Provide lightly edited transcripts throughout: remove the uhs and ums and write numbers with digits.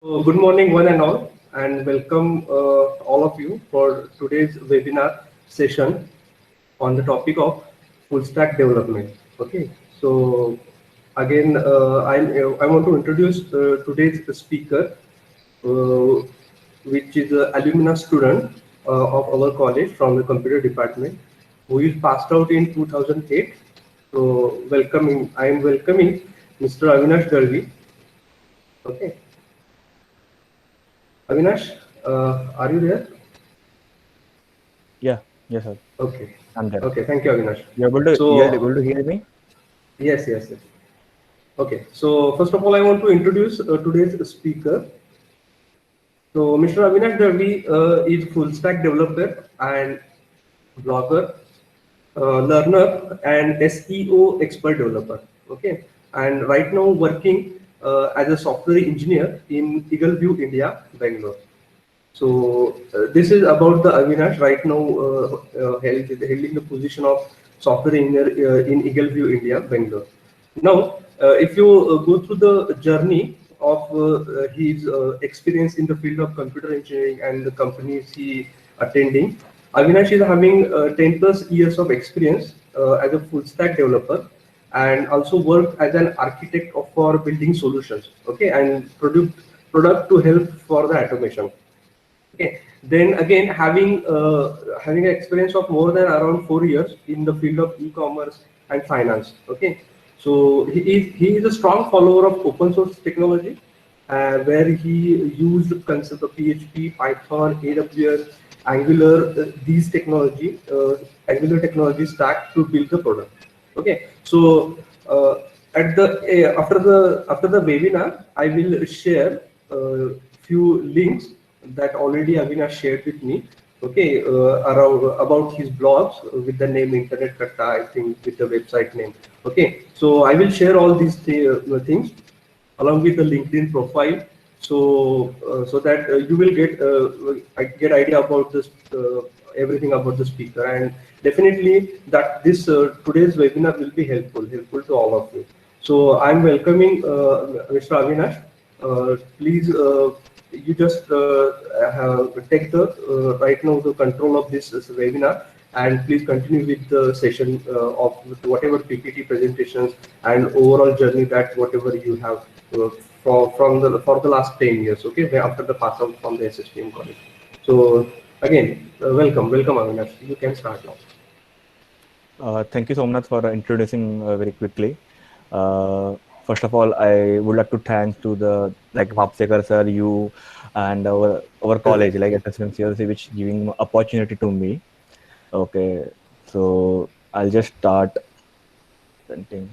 Good morning, one and all, and welcome all of you for today's webinar session on the topic of full stack development. Okay, so again, I want to introduce today's speaker, uh, which is an alumna student of our college from the computer department, who is passed out in 2008. So, I am welcoming Mr. Avinash Dalvi. Okay. Avinash, are you there? Yeah, yes, sir. Okay. I'm there. Okay. Thank you, Avinash. You're So, able to hear me? yes, yes, yes. Okay. So, first of all, I want to introduce today's speaker. So, Mr. Avinash Darvi is full stack developer and blogger, learner, and SEO expert developer. Okay. And right now working as a software engineer in Eagleview, India, Bangalore. So this is about the Avinash right now holding the position of software engineer in Eagleview, India, Bangalore. Now, if you go through the journey of his experience in the field of computer engineering and the companies he attending, Avinash is having 10 plus years of experience as a full stack developer and also worked as an architect for building solutions, okay, and product to help for the automation. Okay. Then again, having an experience of more than around 4 years in the field of e-commerce and finance. Okay. So he is a strong follower of open source technology, where he used concept of PHP, Python, AWS, Angular, Angular technology stack to build the product. Okay. So at the after the webinar, I will share few links that already Avinash shared with me. Okay, around about his blogs with the name Internet Katta, I think with the website name. Okay, so I will share all these things along with the LinkedIn profile, so that you will get idea about this everything about the speaker, and definitely that this today's webinar will be helpful to all of you. So I'm welcoming Mr. Avinash. Please, you just take the right now the control of this webinar, and please continue with the session of whatever PPT presentations and overall journey that whatever you have for the last 10 years. Okay, after the pass out from the SSTM college. So again, welcome Avinash. You can start now. Thank you so much for introducing very quickly. First of all, I would like to thank to the like Vapsekar sir, you, and our college like SSMCLC, which giving opportunity to me. Okay, so I'll just start presenting.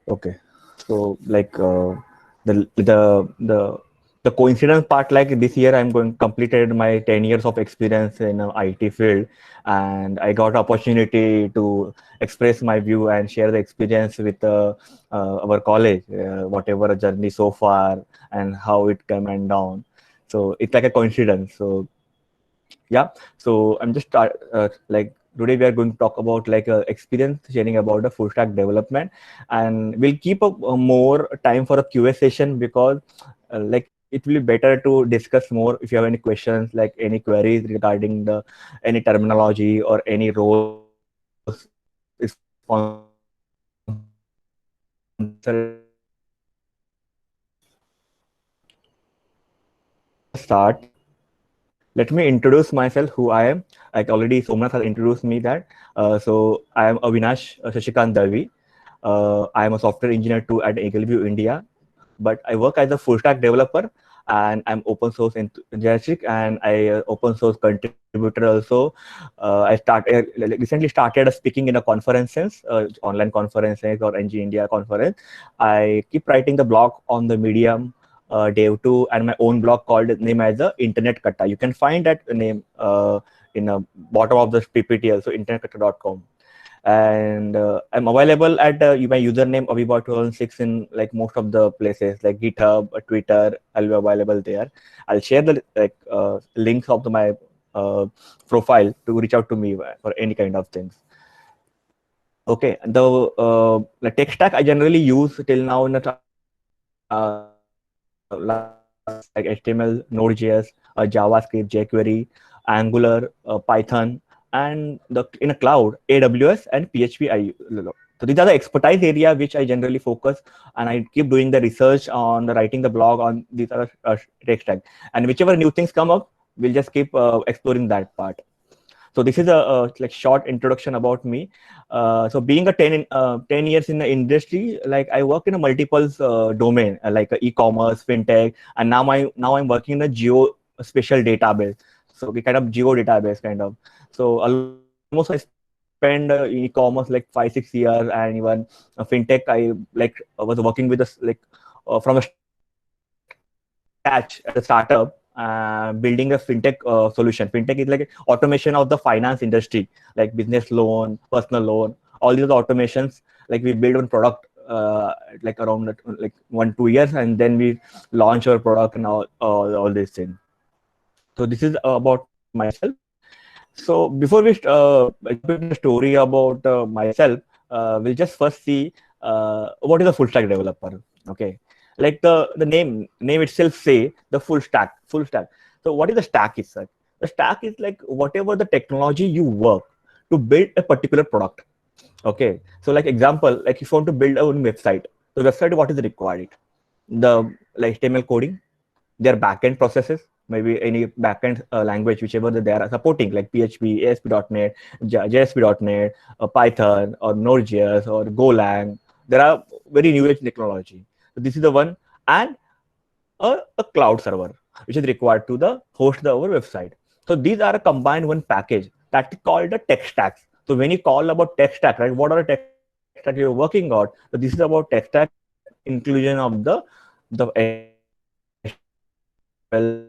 Okay, so like the the coincidence part, like this year I'm going completed my 10 years of experience in IT field, and I got opportunity to express my view and share the experience with our college, whatever journey so far and how it came and down. So it's like a coincidence. So yeah, so I'm just like today we are going to talk about like experience sharing about the full stack development, and we'll keep up more time for a QA session because like it will be better to discuss more if you have any questions, like any queries regarding the any terminology or any roles start. Let me introduce myself, who I am. Like already Somnath has introduced me that. So I am Avinash Shashikant Dalvi. I am a software engineer too at Eagleview, India. But I work as a full stack developer, and I'm open source enthusiastic, and I open source contributor also. I recently started speaking in a conferences, online conferences or NG India conference. I keep writing the blog on the Medium, Dev2, and my own blog called name as the Internet Katta. You can find that name in the bottom of the PPT also, internetkatta.com. And I'm available at my username Aviboy2006 in like most of the places like GitHub, Twitter. I'll be available there. I'll share the links of my profile to reach out to me for any kind of things. Okay, the tech stack I generally use till now in the like HTML, Node.js, JavaScript, jQuery, Angular, Python, and in a cloud, AWS and PHP. So these are the expertise area which I generally focus, and I keep doing the research on the writing the blog on these other tech stack. And whichever new things come up, we'll just keep exploring that part. So this is a like short introduction about me. So being a 10 years in the industry, like I work in a multiple domain, like e-commerce, fintech, and now I'm working in a geo spatial database. So we kind of geo database kind of. So almost I spend e-commerce like 5-6 years, and even fintech. I was working with us like from a catch at a startup building a fintech solution. Fintech is like automation of the finance industry, like business loan, personal loan, all these automations. Like we build one product like around like 1-2 years, and then we launch our product and all these things. So this is about myself. So before we jump into the story about myself, we'll just first see what is a full stack developer. Okay, like the name itself say the full stack. Full stack. So what is the stack itself? The stack is like whatever the technology you work to build a particular product. Okay, so like example, like if you want to build a own website, the website what is required? The like HTML coding, their backend processes, maybe any backend language, whichever they are supporting, like PHP, ASP.NET, JSP.NET, Python, or Node.js, or Golang. There are very new age technology. So this is the one, and a cloud server, which is required to the host our website. So these are a combined one package that is called the tech stacks. So when you call about tech stack, right, what are the tech stack you're working on? So this is about tech stack inclusion of the well,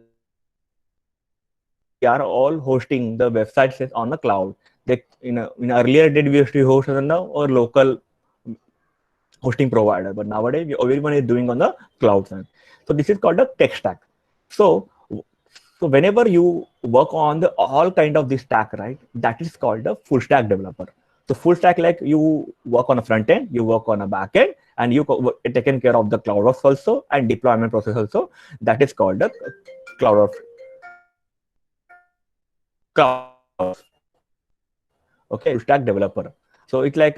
we are all hosting the websites on the cloud. Like in earlier did we used to host on the or local hosting provider, but nowadays everyone is doing on the cloud side. So this is called a tech stack. So whenever you work on the all kind of this stack, right, that is called a full stack developer. So full stack, like you work on a front end, you work on a back end, and you taken care of the cloud ops also and deployment process also. That is called the cloud ops. Okay, full stack developer. So it's like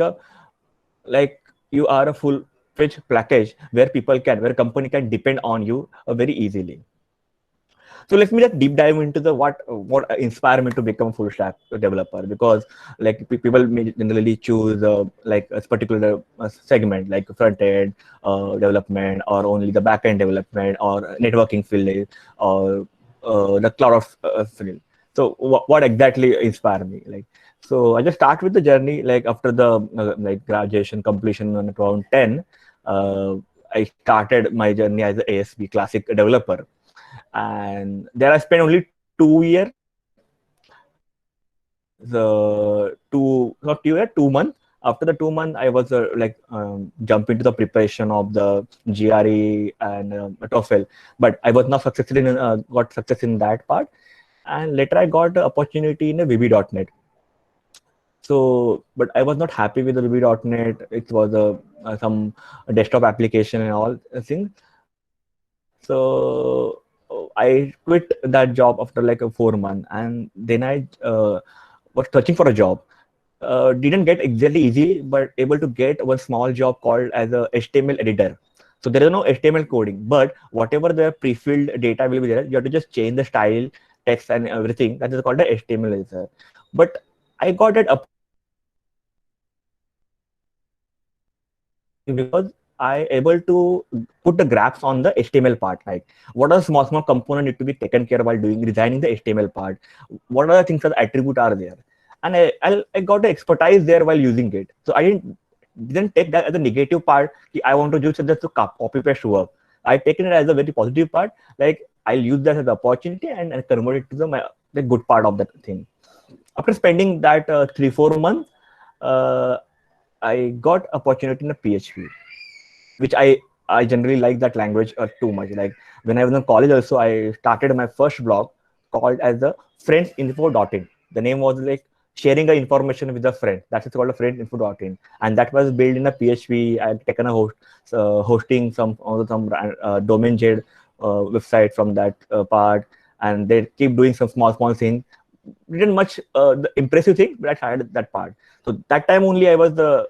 you are a full fledged package where where company can depend on you very easily. So let me just deep dive into the what inspired me to become full stack developer, because like people may generally choose like a particular segment like front end development, or only the back end development, or networking field, or the cloud of field. So what exactly inspired me? Like, so I just start with the journey like after the like graduation completion on around 10. I started my journey as an ASP classic developer, and there I spent only 2 years. Not 2 years, 2 months. After the 2 months, I was jump into the preparation of the GRE and TOEFL, but I was not successful in got success in that part. And later I got the opportunity in a VB.NET. So, but I was not happy with the VB.NET. It was some desktop application and all things. So I quit that job after like 4 months, and then I was searching for a job. Didn't get exactly easy, but able to get one small job called as a HTML editor. So there is no HTML coding, but whatever the pre-filled data will be there, you have to just change the style, text, and everything. That is called the HTML editor. But I got it up because I able to put the graphs on the HTML part, like what are small component need to be taken care of while doing designing the HTML part, what are the things that attribute are there, and I got the expertise there while using it. So I didn't take that as a negative part. I want to use it just to copy paste work. I taken it as a very positive part. Like I'll use that as an opportunity and convert it to the good part of that thing. After spending that 3-4 months, I got opportunity in a PHP, which I generally like that language too much. Like when I was in college, also I started my first blog called as the friendsinfo.in. The name was like sharing the information with a friend. That's it's called a friendsinfo.in, and that was built in a PHP. I've taken a hosting some domain jade website from that part, and they keep doing some small things. Didn't much the impressive thing, but I tried that part. So that time only I was the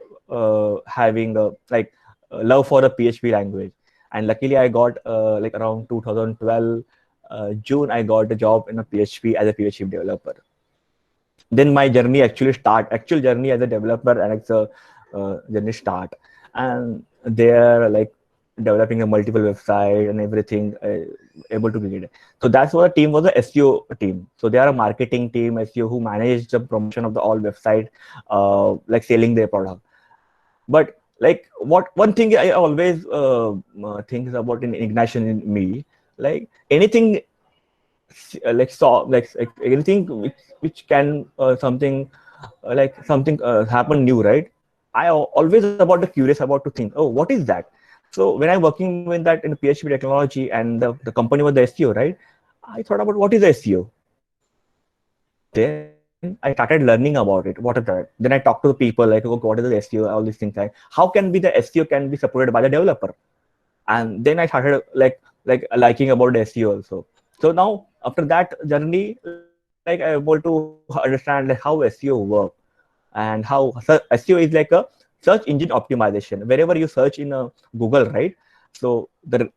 having like love for the PHP language, and luckily I got like around 2012 June I got a job in a PHP as a PHP developer. Then my journey actual journey as a developer, and it's a journey start, and they're like developing a multiple website and everything able to create it. So that's what the team was, a SEO team. So they are a marketing team, SEO, who manage the promotion of the all website, like selling their product. But like what one thing I always think about in Ignition in me, like anything like anything which can something like something happen new, right? Always about the curious about to think, oh, what is that? So when I'm working with that in PHP technology, and the company was the SEO, right? I thought about what is SEO. Then I started learning about it. What is that? Then I talked to the people like, okay, what is the SEO? All these things, like how can be the SEO can be supported by the developer? And then I started like liking about SEO also. So now after that journey, like I'm able to understand like how SEO work, and how SEO is like a search engine optimization. Wherever you search in Google, right? So the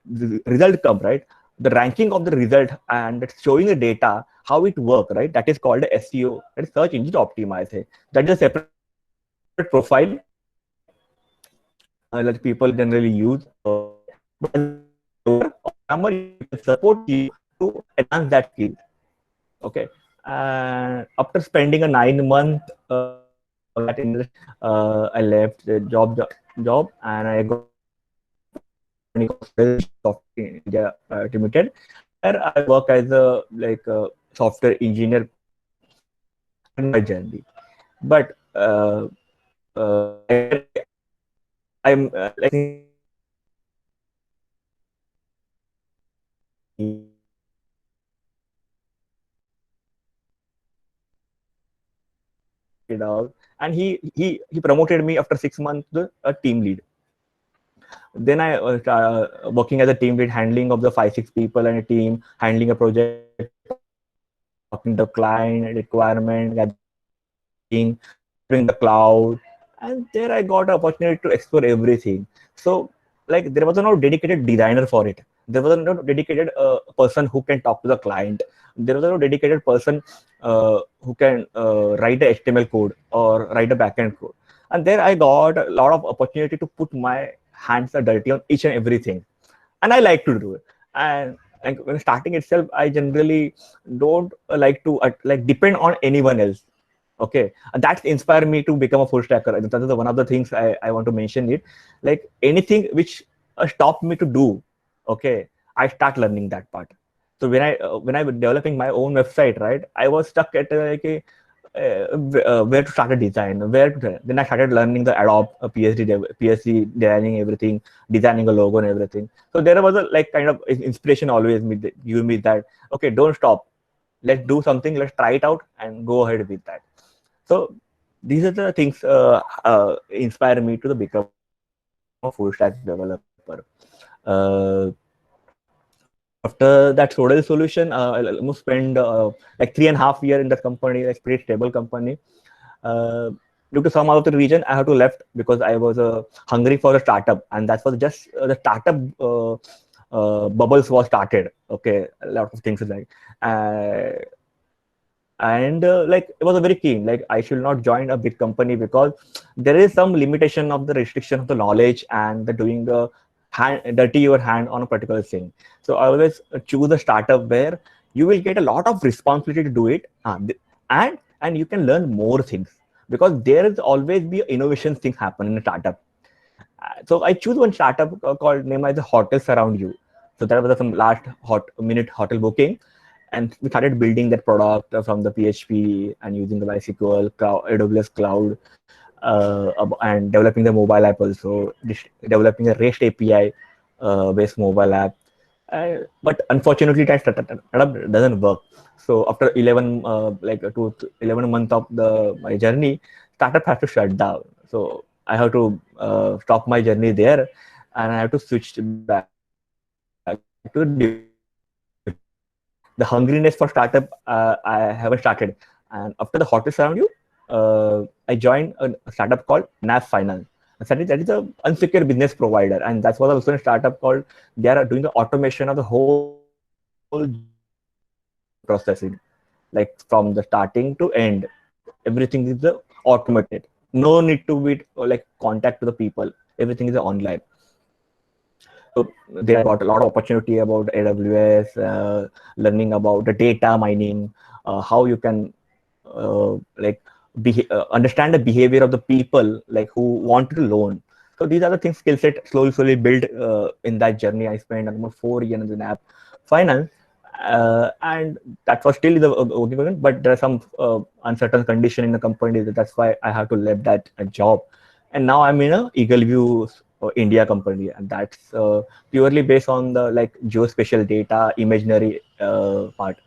result come, right? The ranking of the result, and it's showing the data how it work, right? That is called SEO, that is search engine optimization. That is a separate profile that people generally use. But as a developer or programmer, you can support you to enhance that skill. Okay. And after spending a 9 month in that industry, I left the job, and I got an opportunity in a company called Software India Limited, where I work as a like a software engineer. And that started my journey. But I'm like it out, and he promoted me after 6 months to a team lead. Then I working as a team lead, handling of the 5-6 people and a team, handling a project, talking to client, requirement, gathering everything, monitoring the cloud, and there I got an opportunity to explore everything. So like there was no dedicated designer for it. There was no dedicated person who can talk to the client. There was no dedicated person who can write the HTML code or write a backend code. And there I got a lot of opportunity to put my hands are dirty on each and everything, and I like to do it. And when starting itself, I generally don't like to like depend on anyone else. Okay, and that's inspired me to become a full stacker. And that is one of the things I want to mention it. Like anything which stopped me to do, okay, I start learning that part. So when I was developing my own website, right, I was stuck at like a where to start a design, then I started learning the Adobe PhD designing everything, designing a logo and everything. So there was a like kind of inspiration always give me that, okay, don't stop, let's do something, let's try it out and go ahead with that. So these are the things inspire me to become a full stack developer. After that Sodal solution, I almost spend like 3.5 years in that company, like pretty stable company. Due to some other reason, I had to left because I was hungry for a startup, and that was just the startup bubbles was started. Okay, a lot of things like. And like it was a very keen, like I should not join a big company because there is some limitation of the restriction of the knowledge and the doing the dirty your hand on a particular thing. So I always choose a startup where you will get a lot of responsibility to do it, and you can learn more things, because there is always be innovation things happen in a startup. So I choose one startup called name as the Hotels Around You. So that was some last minute hotel booking, and we started building that product from the PHP and using the MySQL, AWS Cloud. and developing the mobile app also, developing a REST API based mobile app. But unfortunately, that startup doesn't work. So after 11, 11 months of my journey, startup has to shut down. So I have to stop my journey there, and I have to switch back to the hungriness for startup. I haven't started, and after the hottest around you, I joined a startup called NAV Finance. That is a unsecured business provider, and that's what also a startup called. They are doing the automation of the whole processing, like from the starting to end. Everything is automated. No need to be like contact to the people. Everything is online. So there I got a lot of opportunity about AWS, learning about the data mining, how you can like understand the behavior of the people like who want to loan. So these are the things, skill set slowly built in that journey. I spent almost 4 years in the app finance, and that was still the working, but there are some uncertain condition in the company. That's why I have to leave that job, and now I'm in a Eagleview India company, and that's purely based on the like geospatial data imaginary part.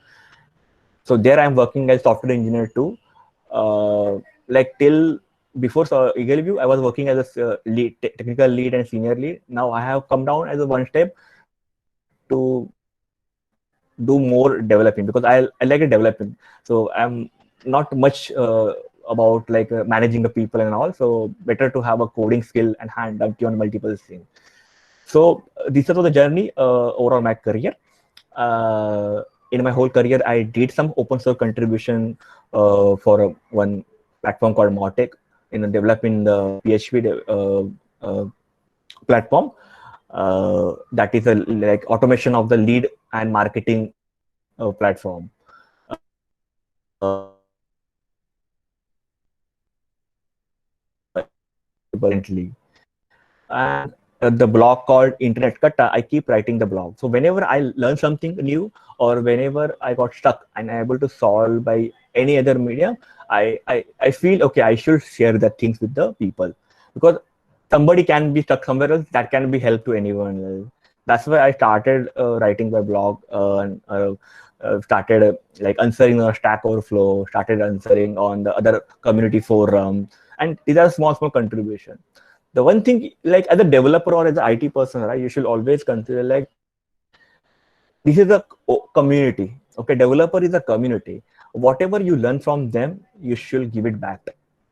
So there I'm working as software engineer too. Like till before Eagleview, I was working as a lead, technical lead and senior lead. Now I have come down as a one step to do more developing because I like developing. So I'm not much about like managing the people and all. So better to have a coding skill and hand on multiple things. So this was the journey overall my career. In my whole career, I did some open source contribution for one platform called Mautic in developing the PHP platform. That is a like automation of the lead and marketing platform. Currently, and the blog called Internet Katta, I keep writing the blog. So whenever I learn something new or whenever I got stuck and I'm able to solve by any other medium, I feel okay, I should share the things with the people because somebody can be stuck somewhere else that can be help to anyone else. That's why I started writing my blog and started like answering on Stack Overflow, started answering on the other community forum, and these are small contributions. The one thing, like as a developer or as an IT person, right, you should always consider like this is a community. Okay, developer is a community. Whatever you learn from them, you should give it back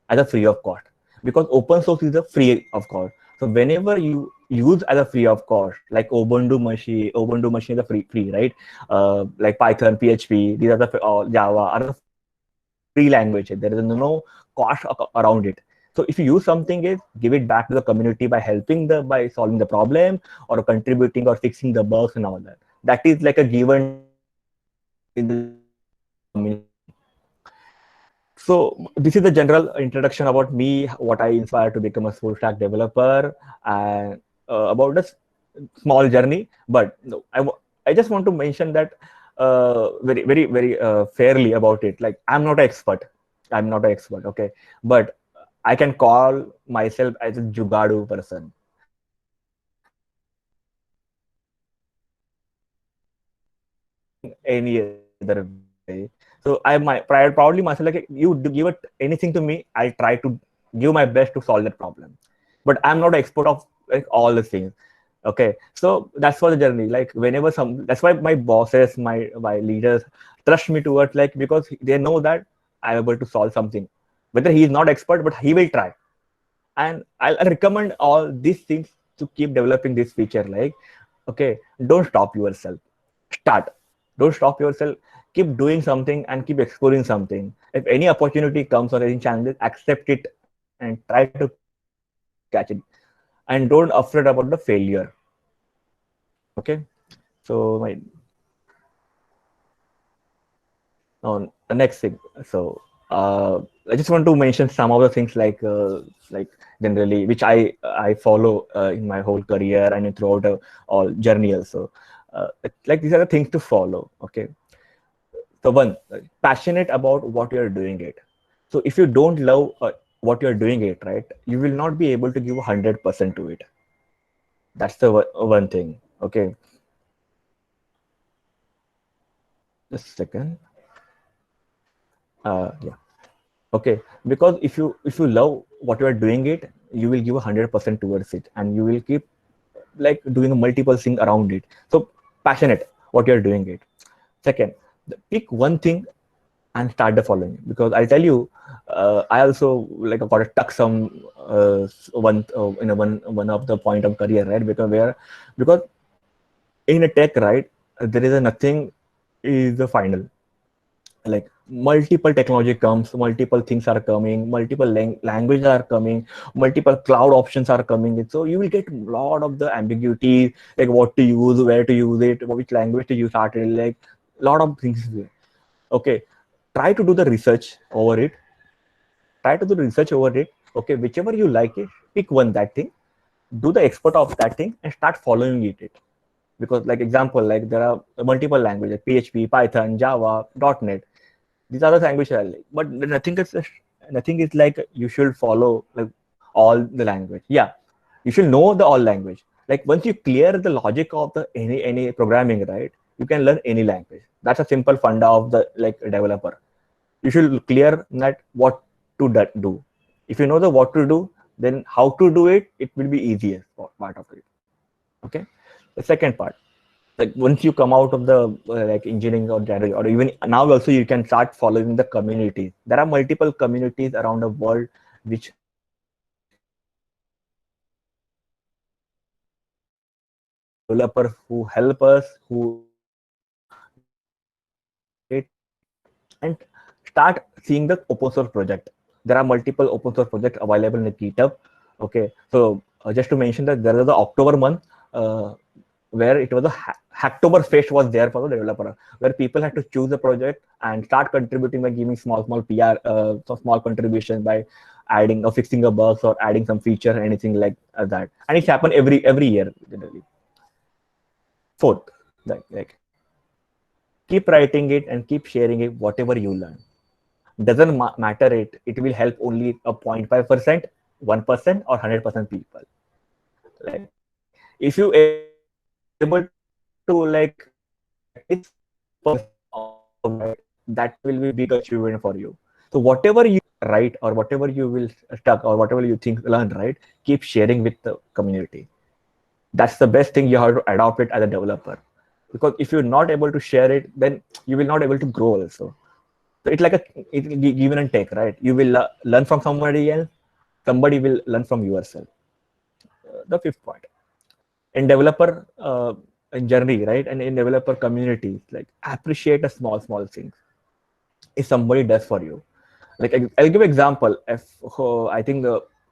as a free of cost because open source is a free of cost. So whenever you use as a free of cost, like Ubuntu machine is a free, right? Like Python, PHP, these are the Java are the free language. There is no cost around it. So if you use something, is give it back to the community by helping by solving the problem or contributing or fixing the bugs and all that. That is like a give and take in the community. So this is the general introduction about me, what I inspired to become a full stack developer, and about this small journey. But no, I just want to mention that very fairly about it. Like I'm not an expert. I'm not an expert. Okay, but I can call myself as a jugadu person. Any other way. So I might proudly myself like you give it anything to me, I'll try to give my best to solve that problem. But I'm not an expert of like all the things. Okay, so that's for the journey. Like whenever that's why my bosses, my leaders trust me towards like because they know that I'm able to solve something. Whether he is not expert, but he will try. And I'll recommend all these things to keep developing this feature. Like, okay, don't stop yourself. Start. Don't stop yourself. Keep doing something and keep exploring something. If any opportunity comes or any challenges, accept it and try to catch it. And don't afraid about the failure. Okay. So my now the next thing. So I just want to mention some of the things like generally which I follow in my whole career and throughout all journey also. Like these are the things to follow. Okay. So one, passionate about what you're doing it. So if you don't love what you're doing it, right, you will not be able to give 100% to it. That's the one thing. Okay, just a second. Yeah. Okay, because if you love what you are doing it, you will give 100% towards it, and you will keep like doing a multiple thing around it. So passionate what you are doing it. Second, pick one thing and start the following, because I'll tell you, I also like got stuck some one in a one of the point of career, right, because in a tech, right, there is a nothing is the final, like multiple technology comes, multiple things are coming, multiple languages are coming, multiple cloud options are coming, so you will get a lot of the ambiguity, like what to use, where to use it, which language to use, started like a lot of things there. Okay, try to do the research over it, okay, whichever you like it, pick one that thing, do the expert of that thing and start following it. Because like example, like there are multiple languages, PHP, Python, Java, .NET. These are the languages I like. But nothing is like you should follow like all the language. Yeah, you should know the all language. Like once you clear the logic of the any programming, right, you can learn any language. That's a simple funda of the like developer. You should clear that what to do. If you know the what to do, then how to do it, it will be easier part of it. Okay. The second part, like once you come out of the like engineering or general, or even now also you can start following the communities. There are multiple communities around the world which developers who help us, who it, and start seeing the open source project. There are multiple open source projects available in the GitHub. Okay, so just to mention that there is the October month where it was a Hacktober Fest was there for the developer, where people had to choose a project and start contributing by giving small PR, so small contributions by adding or fixing a bugs or adding some feature, anything like that. And it's happened every year generally. Fourth, like keep writing it and keep sharing it, whatever you learn. Doesn't matter it will help only a 0.5%, 1%, or 100% people. Like if you able to like at least 1% of that, that will be big achievement for you. So whatever you write or whatever you will stuck or whatever you think learn, right, keep sharing with the community. That's the best thing. You have to adopt it as a developer, because if you're not able to share it, then you will not able to grow also. So it's like give and take, right? You will learn from somebody else, somebody will learn from yourself. The fifth point, in developer in journey, right, and in developer communities, like appreciate the small things. If somebody does for you, like I'll give example. If I think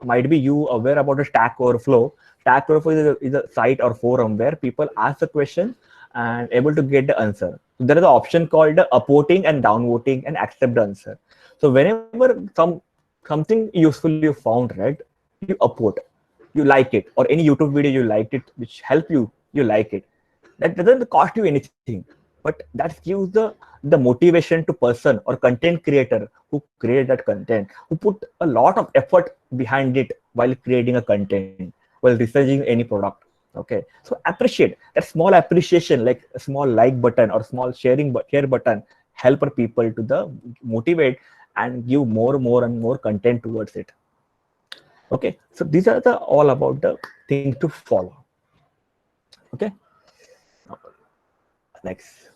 might be you aware about the Stack Overflow. Stack Overflow is a site or forum where people ask the question and able to get the answer. So there is an option called the upvoting and downvoting and accept the answer. So whenever something useful you found, right, you upvote, you like it, or any YouTube video you liked it, which help you, you like it. That doesn't cost you anything, but that gives the motivation to person or content creator who create that content, who put a lot of effort behind it while creating a content, while researching any product. Okay, so appreciate that small appreciation, like a small like button or small share button, help people to the motivate and give more and more content towards it. Okay, so these are the all about the things to follow. Okay, next.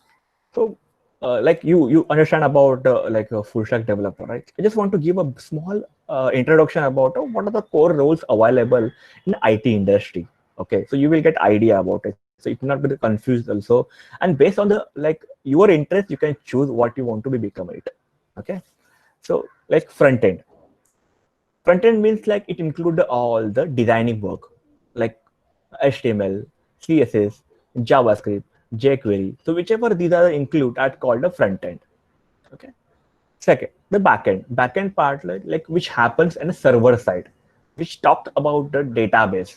So, like you understand about like a full stack developer, right? I just want to give a small introduction about what are the core roles available in IT industry. Okay, so you will get idea about it. So it's not going to confuse also. And based on the like your interest, you can choose what you want to be become it. Okay, so like front end. Front end means like it include all the designing work, like HTML, CSS, JavaScript, jQuery. So whichever these are include are called the front end. Okay. Second, the backend. Backend part like which happens in a server side, which talked about the database.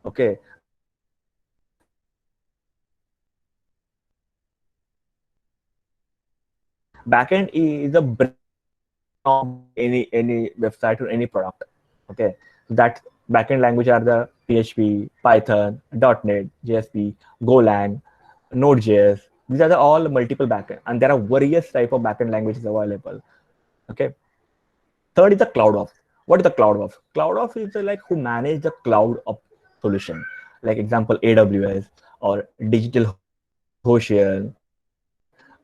Okay. Backend is a bridge any website or any product. Okay, that backend language are the PHP, Python, .NET, JSP, Golang, Node.js. These are the all multiple backend, and there are various type of backend languages available. Okay. Third is the CloudOps. What is the CloudOps? CloudOps is like who manage the cloud of solution, like example AWS or DigitalOcean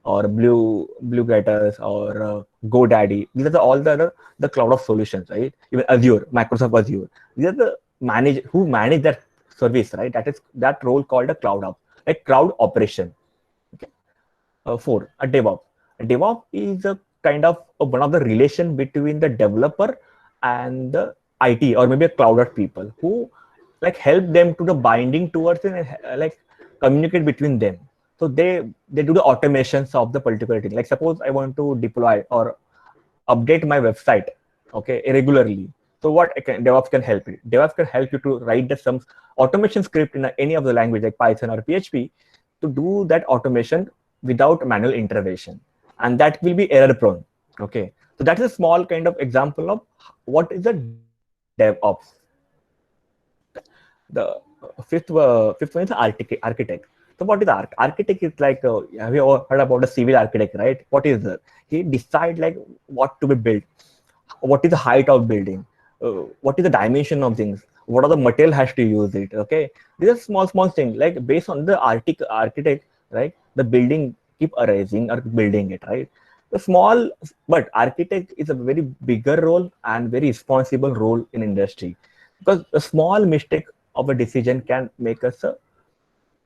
or Blue Gator or GoDaddy. These are all the cloud of solutions, right? Even Azure, Microsoft Azure. These are the manage that service, right? That is that role called a cloud op, like cloud operation. Okay. Four, a DevOps. A DevOps is a kind of one of the relation between the developer and the IT or maybe a cloud people who like help them to the binding towards it and like communicate between them. So they do the automations of the particular thing. Like suppose I want to deploy or update my website, okay, regularly. So what DevOps can help you? DevOps can help you to write the some automation script in any of the language like Python or PHP to do that automation without manual intervention, and that will be error prone. Okay, so that's a small kind of example of what is a DevOps. The fifth one is architect. So what is architect? Is like have you all heard about the civil architect, right? What is that? He decide like what to be built, what is the height of building, what is the dimension of things, what are the material has to use it. Okay, these are small things. Like based on the architect, right? The building keep arising or building it, right? The small, but architect is a very bigger role and very responsible role in industry, because a small mistake of a decision can make us a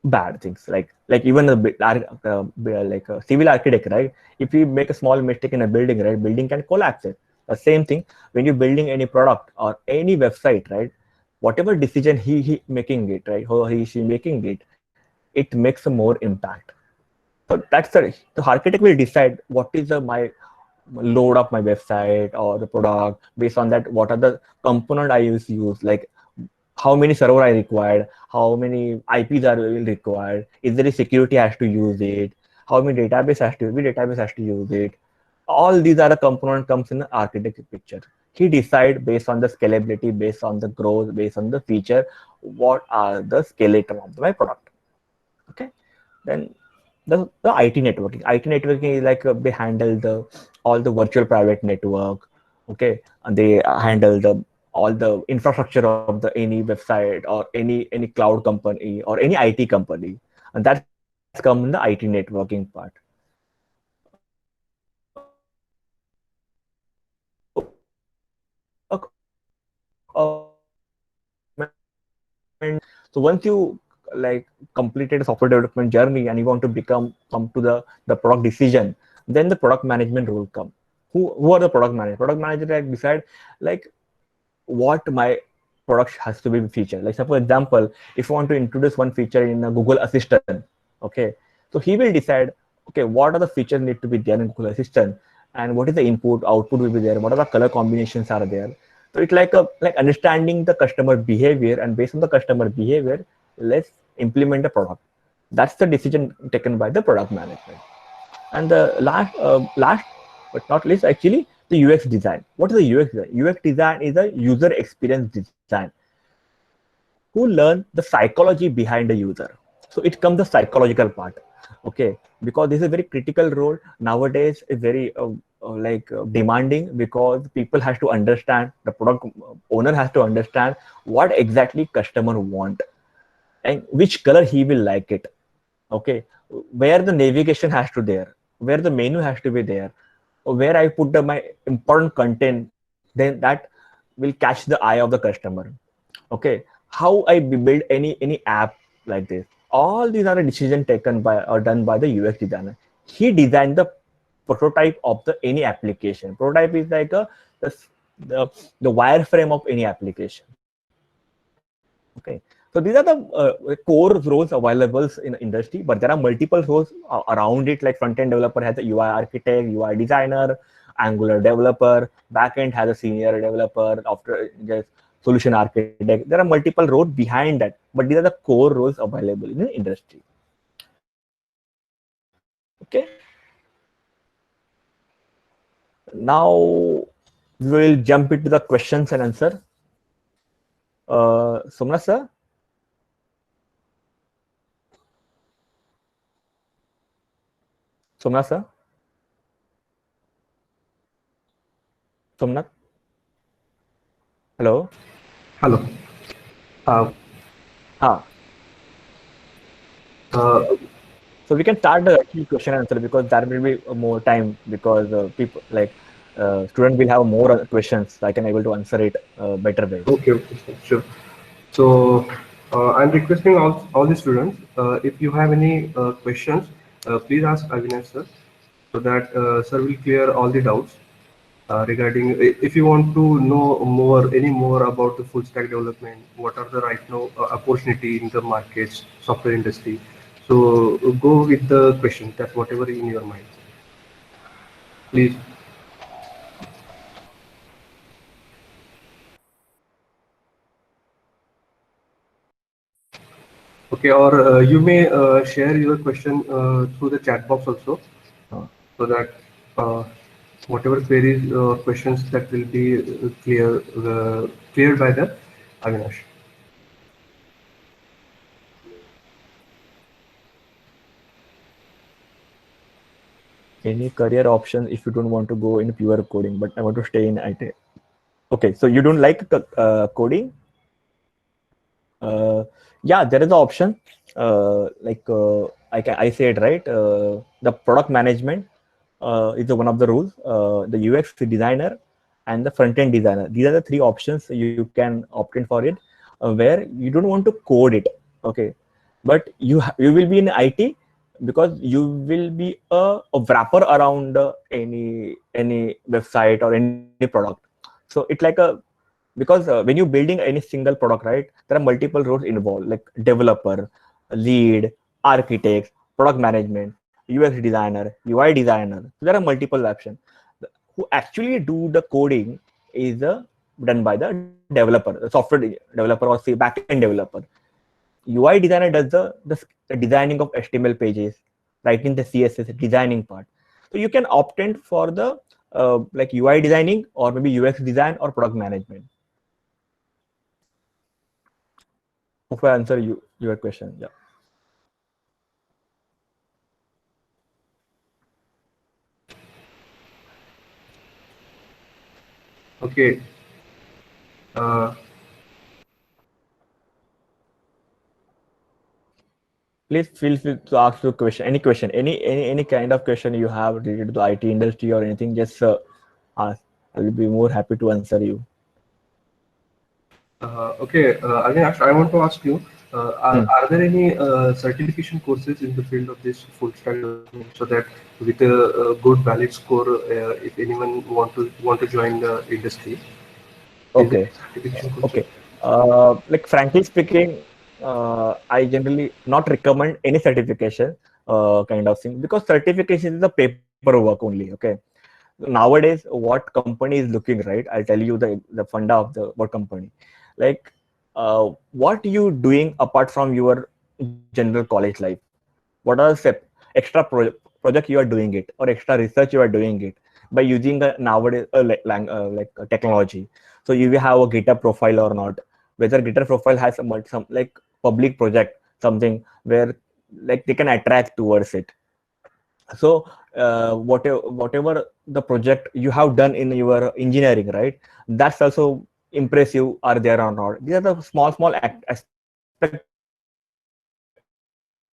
bad things, like even like a civil architect, right? If you make a small mistake in a building, right, building can collapse it. The same thing when you're building any product or any website, right? Whatever decision he making it, right, or she making it, it makes a more impact. So that's the architect will decide what is my load of my website or the product. Based on that, what are the component I use, like how many server I required, how many IPs are required, is there a security has to use it, how many database has to use it. All these are the component comes in the architect picture. He decide based on the scalability, based on the growth, based on the feature, what are the skeleton of my product. Okay, then the IT networking. IT networking is like they handle the all the virtual private network. Okay, and they handle the all the infrastructure of the any website or any cloud company or any IT company, and that's come in the IT networking part. So once you like completed a software development journey and you want to come to the product decision, then the product management role come. Who are the product manager? Product manager like decide like what my product has to be featured. Like suppose example, if you want to introduce one feature in a Google Assistant, okay, so he will decide, okay, what are the features need to be there in Google Assistant, and what is the input output will be there, what are the color combinations are there. So it's like a like understanding the customer behavior, and based on the customer behavior, let's implement the product. That's the decision taken by the product management. And the last but not least, actually, the UX design. What is the UX design? UX design is a user experience design who learn the psychology behind the user. So it comes the psychological part, okay? Because this is a very critical role nowadays. Is very demanding, because people has to understand, the product owner has to understand what exactly customer want and which color he will like it. Okay, where the navigation has to there, where the menu has to be there, where I put my important content, then that will catch the eye of the customer. Okay, how I build any app like this. All these are a decision taken by or done by the UX designer. He designed the prototype of the any application. Prototype is like the the wireframe of any application. Okay, so these are the core roles available in industry, but there are multiple roles around it. Like front end developer has a UI architect, UI designer, Angular developer. Backend has a senior developer. After just solution architect, there are multiple roles behind that, but these are the core roles available in the industry. Okay. Now we will jump into the questions and answer. Somnath sir? Somnath sir? Somnath? Hello? Hello. Uh, Ah, uh, so we can start the actual question and answer because there will be more time because people like student will have more questions. So I can able to answer it better way. okay, okay, sure. So I'm requesting all the students, if you have any questions, please ask Avinash sir, so that sir will clear all the doubts regarding if you want to know more, any more about the full stack development, what are the right now opportunity in the markets, software industry. So go with the question, that's whatever in your mind. Please. Okay, or you may share your question through the chat box also, Uh, so that uh, whatever queries or questions that will be cleared by the Avinash. any career option if you don't want to go in pure coding, but I want to stay in IT. Okay, so you don't like coding? Uh, yeah, there is an option. I say it right. The product management is one of the rules. The UX designer and the front end designer. These are the three options you can opt in for it, where you don't want to code it. Okay, but you will be in IT because you will be a wrapper around any website or any product. So it's like a because when you're building any single product, right, there are multiple roles involved like developer, lead, architects, product management, UX designer, UI designer. So there are multiple options. Who actually do the coding is done by the developer, the software developer, or say backend developer. UI designer does the designing of HTML pages, writing the CSS designing part. So you can opt in for the like UI designing or maybe UX design or product management. Hope I answer your question. Yeah. Okay. Uh, Please feel free to ask your question, any kind of question you have related to the IT industry or anything. Just ask. I will be more happy to answer you. okay, Avinash, I want to ask you, Hmm. are there any certification courses in the field of this full stack development, so that with a good valid score, if anyone want to join the industry, is there Okay. any certification courses? Okay. Like frankly speaking, I generally not recommend any certification kind of thing because certification is the paperwork only. Okay. Nowadays, what company is looking, right? I'll tell you the funda of the what company. Like, what you doing apart from your general college life? What are the extra project you are doing it or extra research you are doing it by using nowadays technology. So you will have a GitHub profile or not, whether GitHub profile has some like public project, something where like they can attract towards it. So whatever the project you have done in your engineering, right, that's also impressive are there or not. These are the small aspect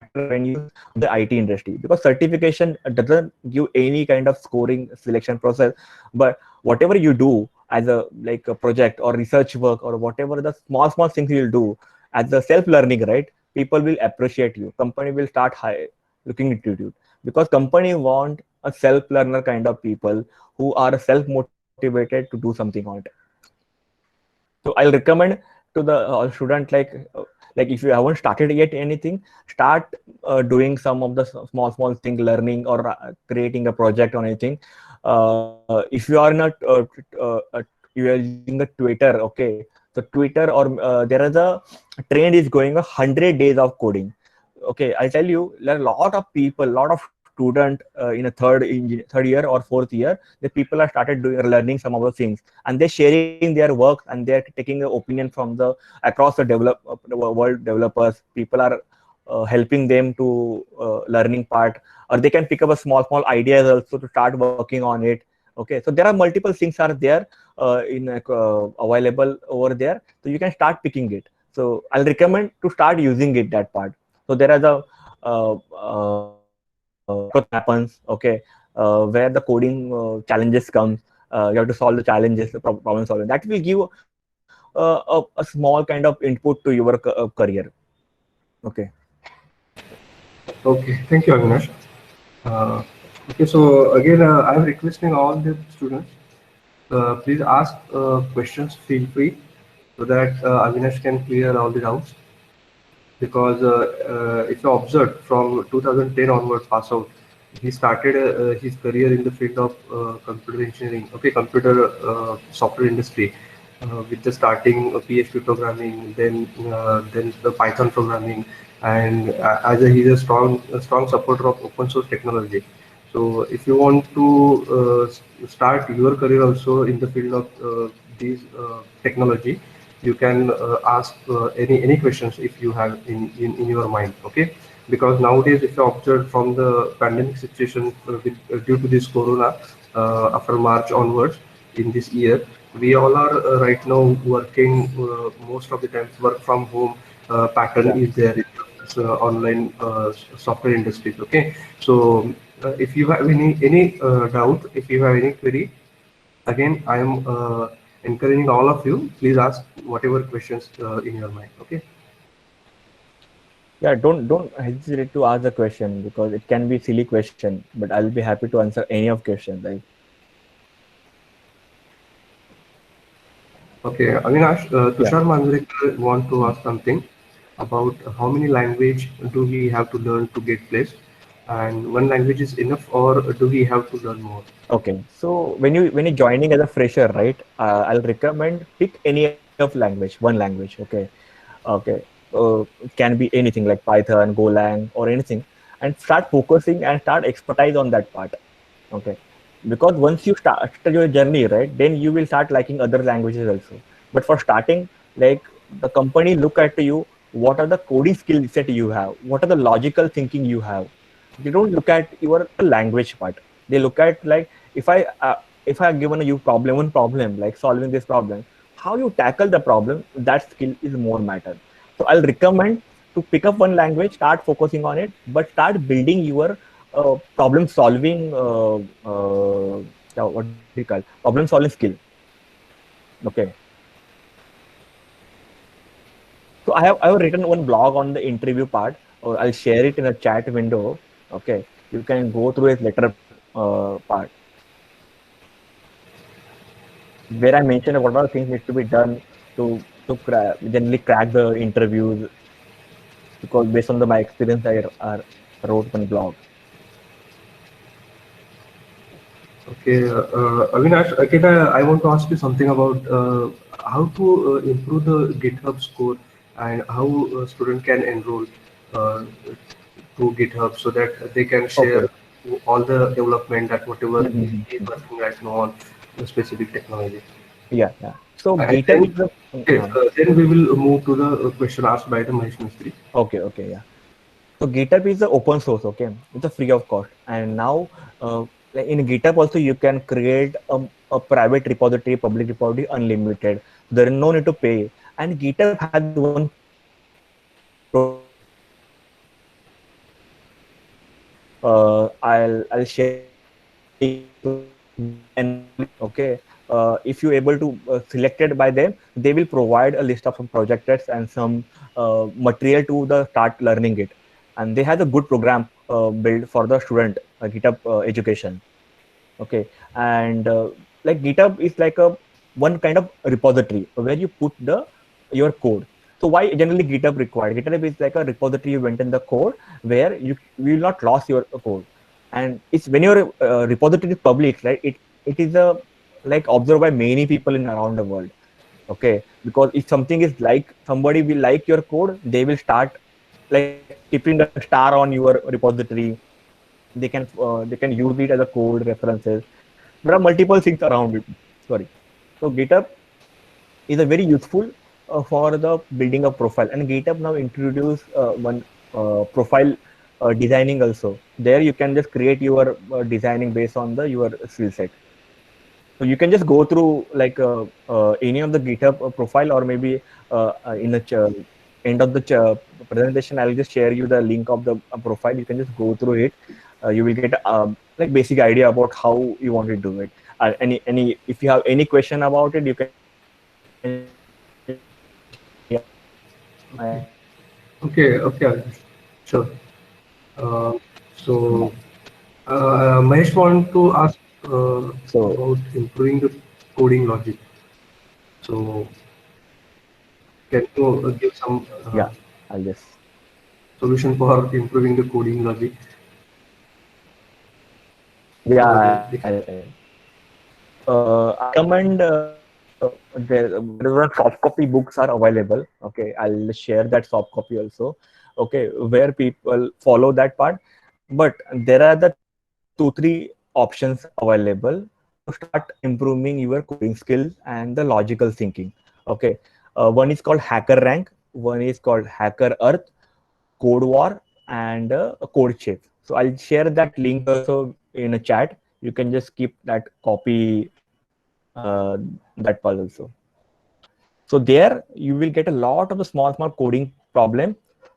factor when you the IT industry, because certification doesn't give any kind of scoring selection process, but whatever you do as a like a project or research work or whatever the small things you'll do as a self learning, right, people will appreciate you, company will start looking into you, because company want a self learner kind of people who are self motivated to do something on it. So I'll recommend to the student like if you haven't started yet anything, start doing some of the small thing, learning or creating a project or anything. If you are not you are using the Twitter, okay, so Twitter or there is a trend is going 100 days of coding. Okay, I tell you, there are a lot of people, lot of student in a third year or fourth year, the people are started doing learning some of the things, and they're sharing their work, and they're taking the opinion from the across the world developers. People are helping them to learning part, or they can pick up a small ideas also to start working on it. Okay, so there are multiple things are there available over there, so you can start picking it. So I'll recommend to start using it, that part. So there are the hackathon happens, okay, where the coding challenges comes. You have to solve the challenges, the problem solving. That will give a small kind of input to your career. Okay. Okay, thank you, Avinash. Uh, okay, so again, I'm requesting all the students, please ask questions, feel free, so that Avinash can clear all the doubts. Because if you observe from 2010 onward pass out, he started his career in the field of computer engineering, okay, computer software industry, with the starting PHP programming, then the Python programming, and he's a strong supporter of open source technology. So if you want to start your career also in the field of these technology, you can ask any questions if you have in your mind, okay? Because nowadays, if you observe from the pandemic situation due to this corona, after March onwards in this year, we all are right now working, most of the times work from home pattern Yeah. is there in online software industries, okay? So if you have any doubt, if you have any query, again, I am encouraging all of you. Please ask whatever questions in your mind. Okay. Yeah, don't hesitate to ask the question, because it can be silly question, but I'll be happy to answer any of questions. Like, Okay. Avinash, yeah. Tushar Manjrekar want to ask something about how many language do we have to learn to get placed, and one language is enough, or do we have to learn more? Okay, so when you're joining as a fresher, right? I'll recommend pick any of language, one language. Okay, okay. It can be anything like Python, Golang, or anything, and start focusing and start expertise on that part. Okay, because once you start your journey, right, then you will start liking other languages also. But for starting, like, the company look at you, what are the coding skill set you have, what are the logical thinking you have. They don't look at your language part. They look at, like, if I given you one problem, like solving this problem, how you tackle the problem, that skill is more matter. So I'll recommend to pick up one language, start focusing on it, but start building your problem solving, what do you call, problem solving skill. Okay. So I have written one blog on the interview part, or I'll share it in a chat window. Okay, you can go through it later part, where I mentioned what are things need to be done to generally crack the interviews, because based on my experience, I wrote one blog. Okay. Avinash, again, I want to ask you something about how to improve the GitHub score, and how a student can enroll uh, to GitHub so that they can share Okay. all the development that whatever is Mhm. working right now on the specific technology. Yeah, yeah. So And GitHub then, is the okay, then we will move to the question asked by the Mahesh Mistry. okay, okay, yeah. So GitHub is the open source, okay? It's a free of cost. And now, like in GitHub also you can create a private repository, public repository, unlimited. There is no need to pay. And GitHub has one program I'll share it enrolling. Okay, if you able to selected by them, they will provide a list of some projects and some material to the start learning it. And they have a good program built for the student, GitHub education. Okay, and like GitHub is like a one kind of repository where you put the your code. So why generally GitHub required? GitHub is like a repository you maintain the code where you will not lose your code. And it's when your repository is public, right? It is a like observed by many people in around the world. Okay, because if something is like somebody will like your code, they will start like keeping a star on your repository. they can use it as a code references. There are multiple things around it. Sorry. So GitHub is a very useful for the building a profile, and GitHub now introduce one profile designing also. There you can just create your designing based on the your skill set. So you can just go through like any of the GitHub profile, or maybe in the end of the presentation, I'll just share you the link of the profile. You can just go through it. You will get like basic idea about how you want to do it. Any if you have any question about it, you can just Okay. Okay. Okay. Sure. Uh, so, Mahesh want to ask so about improving the coding logic. So, can you give some yeah, I'll just solution for improving the coding logic? So, yeah. they can. I recommend there are soft copy books are available. Okay, I'll share that soft copy also. Okay, where people follow that part, but there are the 2-3 options available to start improving your coding skills and the logical thinking. Okay, one is called Hacker Rank, one is called Hacker Earth, Code War, and Code Chef. So I'll share that link also in a chat. You can just keep that copy uh, that part also. So there you will get a lot of the small coding problem,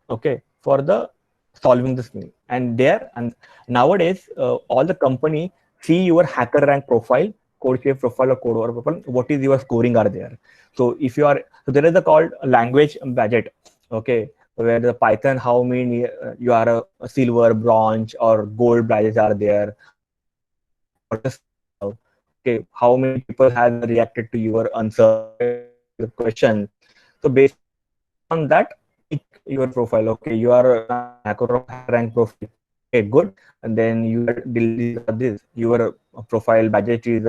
okay, for the solving this thing. And there and nowadays all the company see your hacker rank profile, code shape profile or code over profile. What is your scoring are there? So if you are so there is a called language budget, okay, where the Python how many you are a silver, bronze or gold badges are there, or the score you have. Okay, how many people have reacted to your answer, okay, to your question. So based on that, pick your profile. Okay, you are now in hacker rank profile. Okay, good. And then your these are this. Your profile budget is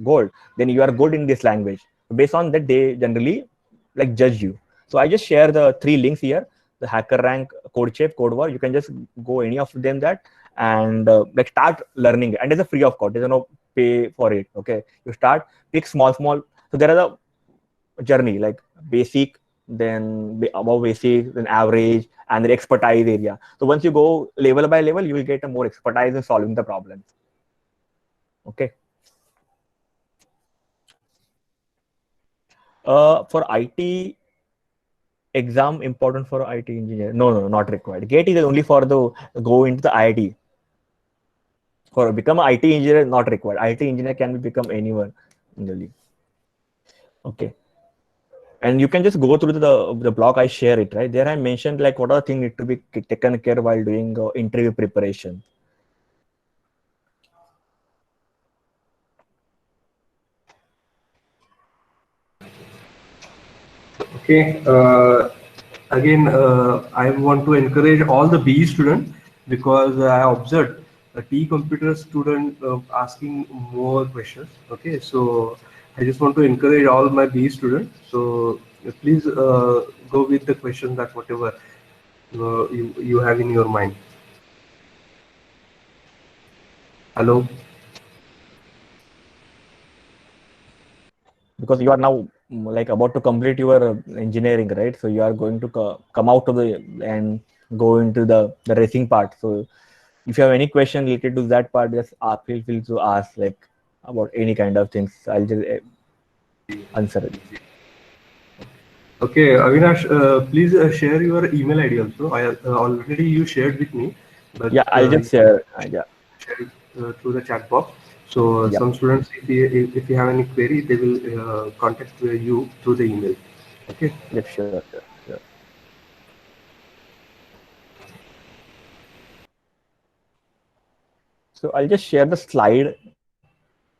gold. Then you are good in this language. Based on that, they generally like judge you. So I just share the 3 links here: the hacker rank, code chef, code war. You can just go any of them that and like start learning. And it's a free of cost. There's no pay for it. Okay, you start pick small. So there are the journey like basic, then above basic, then average, and then expertise area. So once you go level by level, you will get a more expertise in solving the problems. Okay. For IT exam important for IT engineer? No, not required. GATE is only for the go into the IT. For become an IT engineer, not required. IT engineer can become anyone really. Okay. And you can just go through the blog I share it, right there I mentioned like what are the things need to be taken care while doing interview preparation. Okay. Again, I want to encourage all the BE students because I observed a T computer student asking more questions. Okay, so I just want to encourage all my BE students. So please go with the questions that whatever you have in your mind. Hello. Because you are now like about to complete your engineering, right? So you are going to come out of the and go into the racing part. So if you have any question related to that part, just feel free to ask like about any kind of things. I'll just answer it. Okay, Avinash, please share your email ID also. I already you shared with me, but Yeah, I'll just you can share. Yeah, share it through the chat box. So yeah, some students, if you have any query, they will contact you through the email. Okay. yeah, sure. So I'll just share the slide,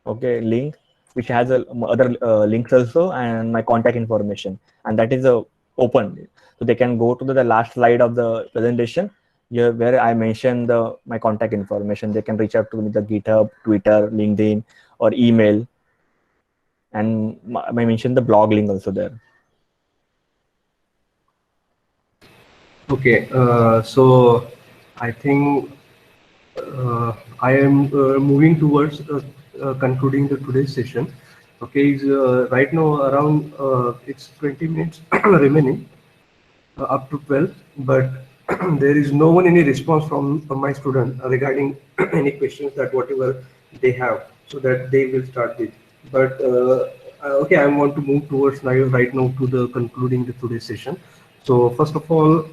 okay, link, which has other links also and my contact information, and that is open, so they can go to the last slide of the presentation. Here, where I mentioned my contact information, they can reach out to me the GitHub, Twitter, LinkedIn, or email, and I mentioned the blog link also there. Okay. So I think I am moving towards concluding the today's session. Okay, is right now around it's 20 minutes remaining up to 12, but there is no one any response from my student regarding any questions that whatever they have, so that they will start with. But okay, I want to move towards now right now to the concluding the today's session. So first of all,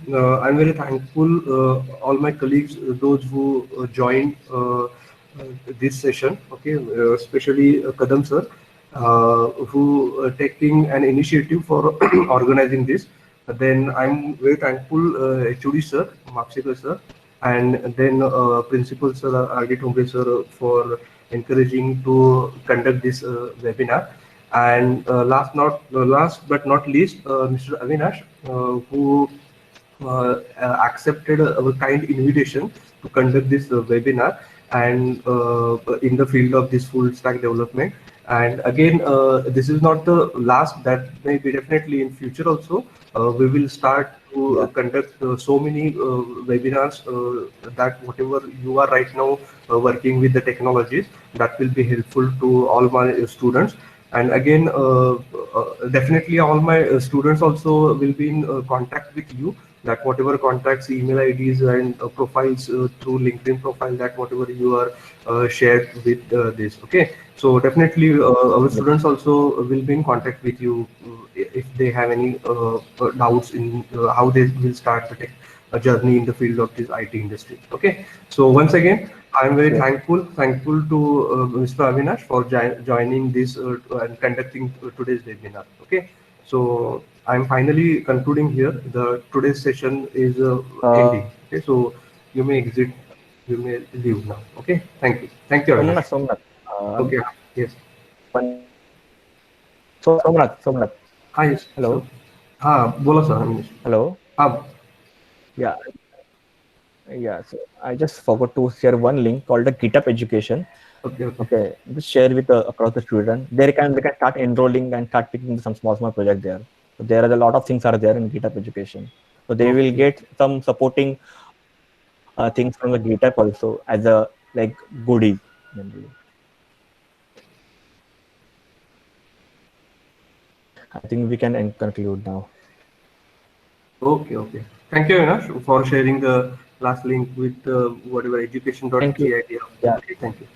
I'm very thankful all my colleagues, those who joined this session. Okay, especially Kadam sir, who taking an initiative for organizing this. Then I'm very thankful HOD sir, Makshikar sir, and then Principal sir, R.D. Thombre sir, for encouraging to conduct this webinar. And last but not least, Mr. Avinash, who accepted our kind invitation to conduct this webinar and in the field of this full stack development. And again, this is not the last. That may be definitely in future also. We will start to conduct so many webinars that whatever you are right now working with the technologies, that will be helpful to all my students. And again, definitely all my students also will be in contact with you, that whatever contacts, email IDs and profiles through LinkedIn profile, that whatever you are shared with this. Okay, so definitely our students also will be in contact with you if they have any doubts in how they will start the tech journey in the field of this IT industry. Okay, so once again, I'm very thankful to Mr. Avinash for joining this and conducting today's webinar. Okay, so I'm finally concluding here. The today's session is ending. Okay, so you may exit, you may leave now. Okay, thank you. Thank you, Avinash. Somnath. Okay, yes. Somnath. Hi, yes. Hello. हाँ बोला sir Avinash. Hello. Yeah. So I just forgot to share one link called the GitHub Education. Okay. Just share with across the student. They can start enrolling and start picking some small project there. So there are a lot of things are there in GitHub Education. So they will get some supporting things from the GitHub also as a like goodie. I think we can conclude now. Okay. Thank you, Avinash, for sharing the last link with whatever education.git. Yeah. Okay, thank you.